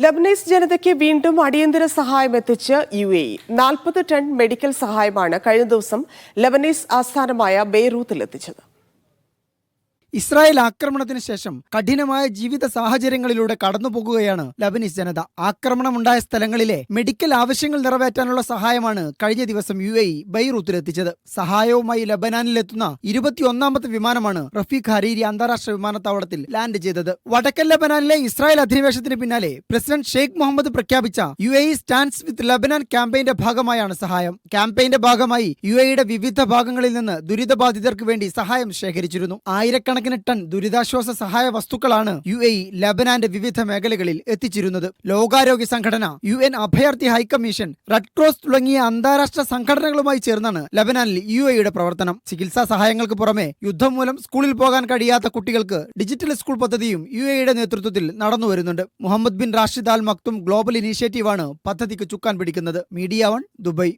Lebanese ജനതയ്ക്ക് വീണ്ടും അടിയന്തര സഹായം എത്തിച്ച് UAE. 40 ടൺ മെഡിക്കൽ സഹായമാണ് കഴിഞ്ഞ ദിവസം ലബനീസ് ആസ്ഥാനമായ ബെയ്റൂത്തിൽ എത്തിച്ചത്. ഇസ്രായേൽ ആക്രമണത്തിന് ശേഷം കഠിനമായ ജീവിത സാഹചര്യങ്ങളിലൂടെ കടന്നുപോകുകയാണ് ലബനീസ് ജനത. ആക്രമണമുണ്ടായ സ്ഥലങ്ങളിലെ മെഡിക്കൽ ആവശ്യങ്ങൾ നിറവേറ്റാനുള്ള സഹായമാണ് കഴിഞ്ഞ ദിവസം UAE ബെയ്റൂത്തിലെത്തിച്ചത്. സഹായവുമായി ലബനാനിലെത്തുന്ന 21ാമത്തെ വിമാനമാണ് റഫീഖ് ഹരീരി അന്താരാഷ്ട്ര വിമാനത്താവളത്തിൽ ലാൻഡ് ചെയ്തത്. വടക്കൻ ലബനാനിലെ ഇസ്രായേൽ അധിനിവേശത്തിന് പിന്നാലെ പ്രസിഡന്റ് ഷെയ്ഖ് മുഹമ്മദ് പ്രഖ്യാപിച്ച UAE സ്റ്റാൻഡ്സ് വിത്ത് ലബനാൻ ക്യാമ്പയിന്റെ ഭാഗമായാണ് സഹായം. ക്യാമ്പയിന്റെ ഭാഗമായി UAEയുടെ വിവിധ ഭാഗങ്ങളിൽ നിന്ന് ദുരിതബാധിതർക്ക് വേണ്ടി സഹായം ശേഖരിച്ചിരുന്നു. ആയിരക്കണക്കിന് ടൺ ദുരിതാശ്വാസ സഹായ വസ്തുക്കളാണ് UAE ലബനാന്റെ വിവിധ മേഖലകളിൽ എത്തിച്ചിരുന്നത്. ലോകാരോഗ്യ സംഘടന, UN അഭയാർത്ഥി ഹൈക്കമ്മീഷൻ, റെഡ് ക്രോസ് തുടങ്ങിയ അന്താരാഷ്ട്ര സംഘടനകളുമായി ചേർന്നാണ് ലബനാനിൽ UAEയുടെ പ്രവർത്തനം. ചികിത്സാ സഹായങ്ങൾക്ക് പുറമെ യുദ്ധം മൂലം സ്കൂളിൽ പോകാൻ കഴിയാത്ത കുട്ടികൾക്ക് ഡിജിറ്റൽ സ്കൂൾ പദ്ധതിയും UAEയുടെ നേതൃത്വത്തിൽ നടന്നുവരുന്നുണ്ട്. മുഹമ്മദ് ബിൻ റാഷിദ് അൽ മക്തും ഗ്ലോബൽ ഇനീഷ്യേറ്റീവാണ് പദ്ധതിക്ക് ചുക്കാൻ പിടിക്കുന്നത്. Media 1 Dubai.